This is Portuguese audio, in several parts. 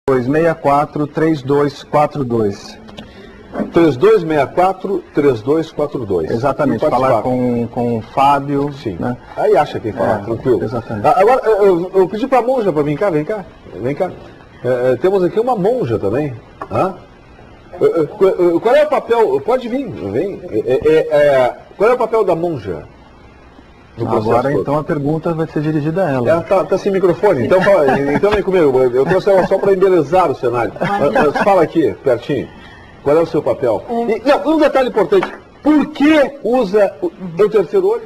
3264-3242. 3264-3242. Exatamente, falar com o Fábio. Sim. Né? Aí acha quem falar, tranquilo. Exatamente. Agora, eu pedi para a monja para vir cá, vem cá. Temos aqui uma monja também. Qual é o papel? Pode vir, vem. Qual é o papel da monja? Agora, então, a pergunta vai ser dirigida a ela. Ela está sem microfone, então vem comigo. Eu trouxe ela só para embelezar o cenário. Mas fala aqui, pertinho. Qual é o seu papel? Um detalhe importante. Por que usa o terceiro olho?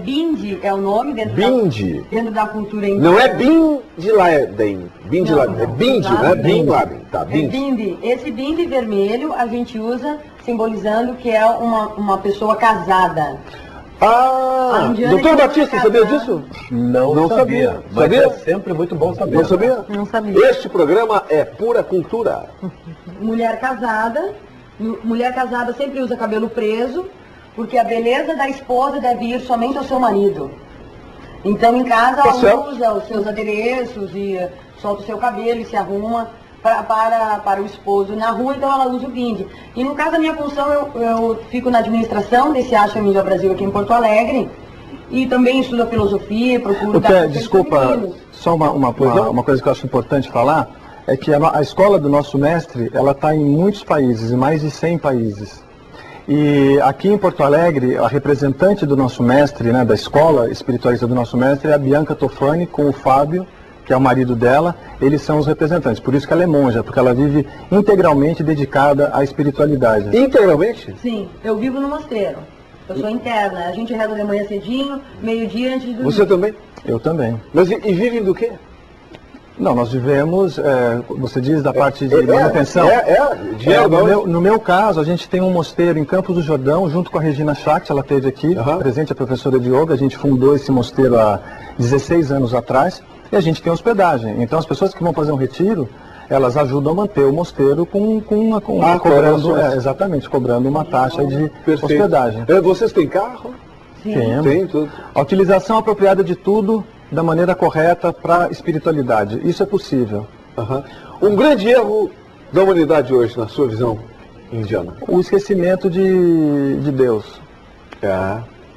Bindi é o nome dentro da cultura indígena. Não é Bin de Laden. Bin de Laden. É Bindi, não é Bin Laden. Tá, Bindi. Esse bindi vermelho a gente usa simbolizando que é uma pessoa casada. Doutor Batista, sabia disso? Não sabia. Mas sabia? É sempre muito bom saber. Não sabia? Não sabia. Este programa é pura cultura. Mulher casada sempre usa cabelo preso, porque a beleza da esposa deve ir somente ao seu marido. Então em casa ela usa os seus adereços e solta o seu cabelo e se arruma para o esposo. Na rua, então, ela usa o bindi. E no caso da minha função, eu fico na administração desse Ashram Índia Brasil aqui em Porto Alegre e também estudo a filosofia, procuro... Desculpa, só uma coisa que eu acho importante falar, é que a escola do nosso mestre, ela está em muitos países, em mais de 100 países. E aqui em Porto Alegre, a representante do nosso mestre, né, da escola espiritualista do nosso mestre, é a Bianca Tofani, com o Fábio, que é o marido dela. Eles são os representantes. Por isso que ela é monja, porque ela vive integralmente dedicada à espiritualidade. Integralmente? Sim, eu vivo no mosteiro. Eu sou interna. A gente reza de manhã cedinho, meio-dia antes de dormir. Você também? Eu também. Mas e vivem do quê? Não, nós vivemos, você diz, da parte de manutenção. No meu caso, a gente tem um mosteiro em Campos do Jordão, junto com a Regina Shakti, ela esteve aqui, presente, a professora de yoga. A gente fundou esse mosteiro há 16 anos atrás. E a gente tem hospedagem. Então as pessoas que vão fazer um retiro, elas ajudam a manter o mosteiro cobrando uma taxa de hospedagem. Vocês têm carro? Sim. Tem tudo. A utilização apropriada de tudo da maneira correta para a espiritualidade. Isso é possível. Um grande erro da humanidade hoje, na sua visão indiana? O esquecimento de Deus.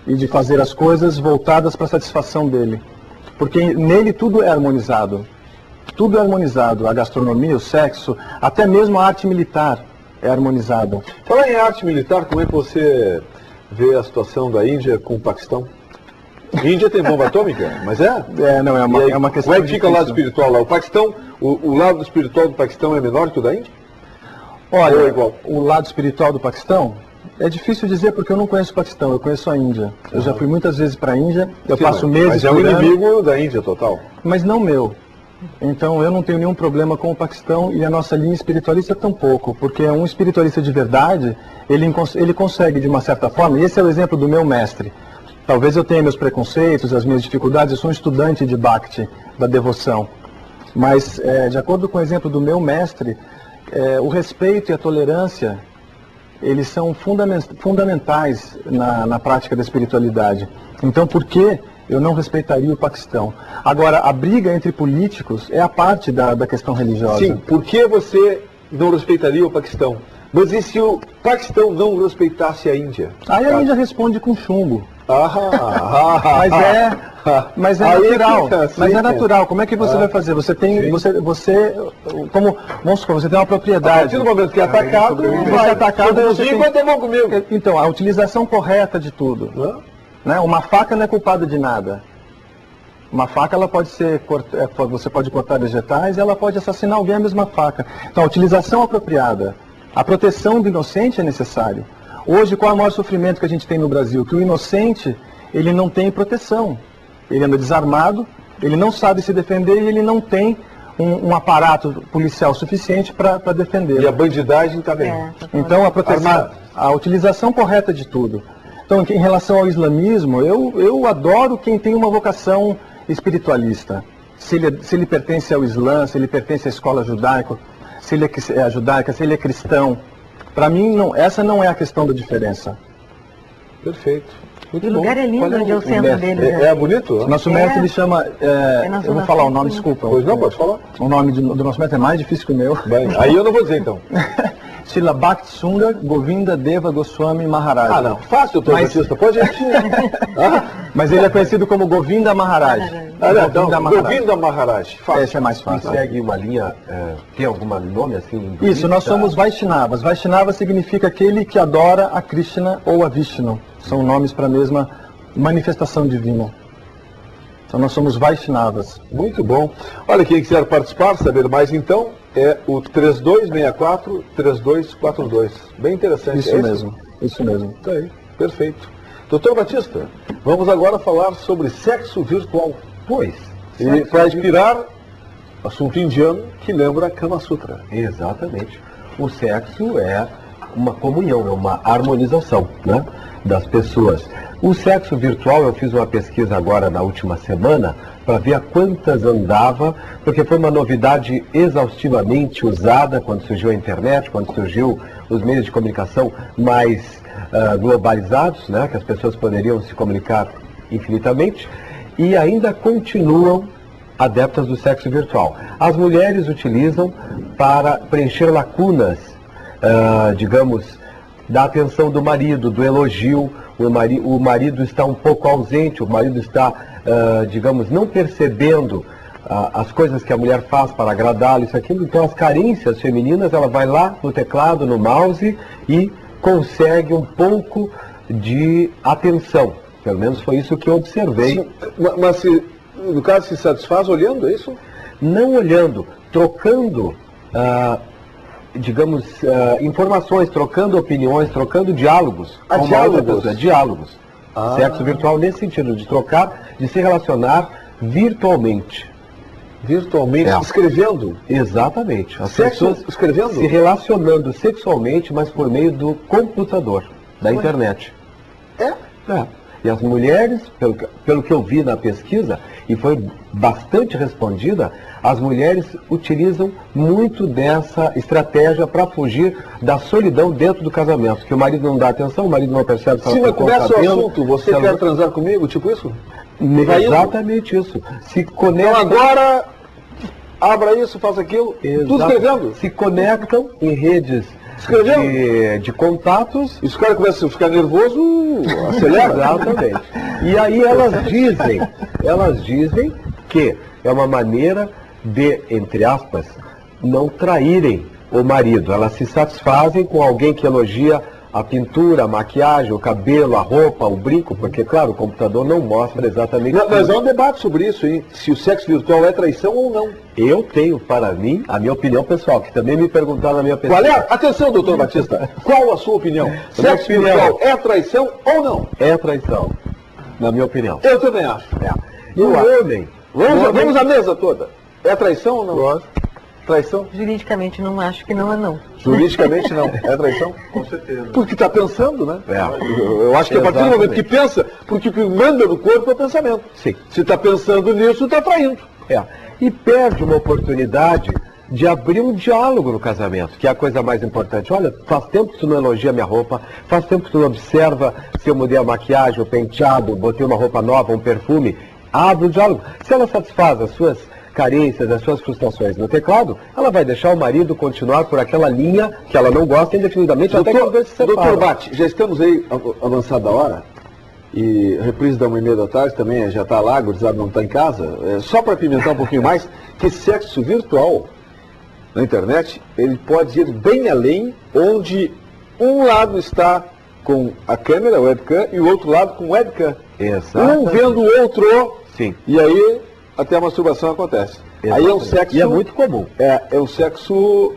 E de fazer as coisas voltadas para a satisfação dele. Porque nele tudo é harmonizado. Tudo é harmonizado. A gastronomia, o sexo, até mesmo a arte militar é harmonizada. Falar em arte militar, como é que você vê a situação da Índia com o Paquistão? A Índia tem bomba atômica, mas é uma questão. Como é que fica o lado espiritual lá? O Paquistão, o lado espiritual do Paquistão é menor que o da Índia? Olha, é igual. O lado espiritual do Paquistão? É difícil dizer porque eu não conheço o Paquistão, eu conheço a Índia. Eu já fui muitas vezes para a Índia, eu passo meses... Mas é o inimigo da Índia total. Mas não meu. Então eu não tenho nenhum problema com o Paquistão e a nossa linha espiritualista tampouco, porque um espiritualista de verdade, ele consegue de uma certa forma, e esse é o exemplo do meu mestre. Talvez eu tenha meus preconceitos, as minhas dificuldades, eu sou um estudante de Bhakti, da devoção. Mas, de acordo com o exemplo do meu mestre, o respeito e a tolerância, eles são fundamentais na prática da espiritualidade. Então, por que eu não respeitaria o Paquistão? Agora, a briga entre políticos é a parte da questão religiosa. Sim, por que você não respeitaria o Paquistão? Mas e se o Paquistão não respeitasse a Índia? Aí a Índia responde com chumbo. Mas é natural. Mas é natural. Como é que você vai fazer? Você tem, como, vamos supor, você tem uma propriedade. A partir do momento que é atacado, comigo. Então, a utilização correta de tudo. Né? Uma faca não é culpada de nada. Uma faca, ela pode ser, você pode cortar vegetais e ela pode assassinar alguém a mesma faca. Então, a utilização apropriada, a proteção do inocente é necessário. Hoje, qual é o maior sofrimento que a gente tem no Brasil? Que o inocente, ele não tem proteção. Ele anda desarmado, ele não sabe se defender e ele não tem um aparato policial suficiente para defender. E a bandidagem também. Então, a proteção, a utilização correta de tudo. Então, em relação ao islamismo, eu adoro quem tem uma vocação espiritualista. Se ele pertence ao Islã, se ele pertence à escola judaica, se ele é cristão. Para mim, essa não é a questão da diferença. Perfeito. O lugar é lindo, onde é o centro dele. É bonito? Nosso mestre, ele chama... eu vou falar o nome, desculpa. Pois não, pode falar. O nome do nosso mestre é mais difícil que o meu. Bem, aí eu não vou dizer, então. Srila Bhakti Sundar Govinda Deva Goswami Maharaj. Ah, não. Fácil, doutor Batista. Pode repetir. Mas ele é conhecido como Govinda Maharaj. Govinda Maharaj. Fácil. Esse é mais fácil. Segue uma linha, tem algum nome assim? Isso, nós somos Vaishnavas. Vaishnava significa aquele que adora a Krishna ou a Vishnu. São nomes para a mesma manifestação divina. Então nós somos Vaishnavas. Muito bom. Olha, quem quiser participar, saber mais então, é o 3264-3242. Bem interessante. Isso mesmo, isso mesmo. Tá aí, perfeito. Doutor Batista, vamos agora falar sobre sexo virtual. Pois. E para inspirar, assunto indiano que lembra Kama Sutra. Exatamente. O sexo é uma comunhão, é uma harmonização, né, das pessoas. O sexo virtual, eu fiz uma pesquisa agora na última semana para ver a quantas andava, porque foi uma novidade exaustivamente usada quando surgiu a internet, quando surgiu os meios de comunicação mais globalizados, né, que as pessoas poderiam se comunicar infinitamente, e ainda continuam adeptas do sexo virtual. As mulheres utilizam para preencher lacunas, digamos, da atenção do marido, do elogio. O marido está um pouco ausente, o marido está, digamos, não percebendo as coisas que a mulher faz para agradá-lo, isso, aquilo. Então as carências femininas, ela vai lá no teclado, no mouse e consegue um pouco de atenção. Pelo menos foi isso que eu observei. Sim, mas no caso se satisfaz olhando, é isso? Não olhando, trocando... digamos, informações, trocando opiniões, trocando diálogos. Diálogos. Sexo virtual nesse sentido, de trocar, de se relacionar virtualmente. Virtualmente, escrevendo? Exatamente. As Sexo pessoas escrevendo? se relacionando sexualmente, mas por meio do computador, da internet. É? E as mulheres, pelo que eu vi na pesquisa, e foi bastante respondida, as mulheres utilizam muito dessa estratégia para fugir da solidão dentro do casamento, que o marido não dá atenção, o marido não percebe se ela mas começa o assunto, você quer transar comigo, tipo isso? Exatamente isso. Se conecta... Então agora, abra isso, faça aquilo, tudo escrevendo. Se conectam em redes de contatos. E se o cara começa a ficar nervoso, acelera. Exatamente. E aí elas dizem que é uma maneira de, entre aspas, não traírem o marido. Elas se satisfazem com alguém que elogia a pintura, a maquiagem, o cabelo, a roupa, o brinco, porque, claro, o computador não mostra exatamente tudo. Mas há um debate sobre isso, hein? Se o sexo virtual é traição ou não. Eu tenho, para mim, a minha opinião pessoal, que também me perguntaram na minha pesquisa. Qual é? Atenção, doutor Batista. Qual a sua opinião? Sexo virtual é traição ou não? É traição, na minha opinião. Eu também acho. E o homem? Vamos à mesa toda. É traição ou não? Lógico. Traição? Juridicamente não acho que não é não. Juridicamente não. É traição? Com certeza. Porque está pensando, né? Eu acho que a partir do momento que pensa, porque o que manda no corpo é o pensamento. Sim. Se está pensando nisso, está traindo. E perde uma oportunidade de abrir um diálogo no casamento, que é a coisa mais importante. Olha, faz tempo que tu não elogia minha roupa, faz tempo que tu não observa se eu mudei a maquiagem, o penteado, botei uma roupa nova, um perfume. Abre o diálogo. Se ela satisfaz as suas carências, as suas frustrações no teclado, ela vai deixar o marido continuar por aquela linha que ela não gosta indefinidamente, até que os dois se separam. Doutor Bate, já estamos aí avançada a hora, e a reprise da 1h30 da tarde também já está lá, gurizada não está em casa, só para pimentar um pouquinho mais, que sexo virtual na internet, ele pode ir bem além, onde um lado está com a câmera, a webcam, e o outro lado com webcam. Um vendo o outro, sim. E aí até a masturbação acontece. Exatamente. Aí é um sexo... E é muito comum. É um sexo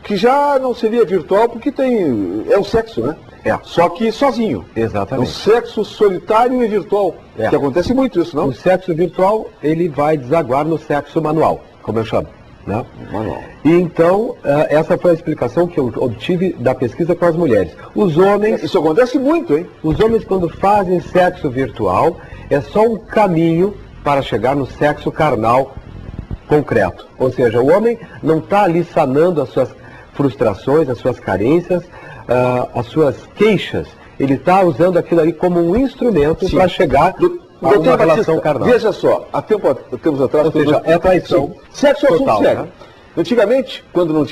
que já não seria virtual, porque é um sexo, né? Só que sozinho. Exatamente. É um sexo solitário e virtual. Que acontece muito isso, não? O sexo virtual, ele vai desaguar no sexo manual, como eu chamo. Né? Manual. E então, essa foi a explicação que eu obtive da pesquisa com as mulheres. Os homens... Isso acontece muito, hein? Os homens, quando fazem sexo virtual, é só um caminho para chegar no sexo carnal concreto. Ou seja, o homem não está ali sanando as suas frustrações, as suas carências, as suas queixas. Ele está usando aquilo ali como um instrumento para chegar a uma relação carnal. Veja só, há tempos atrás... Ou seja, é traição. Sexo é assunto total, sério. Né? Antigamente, quando não tinha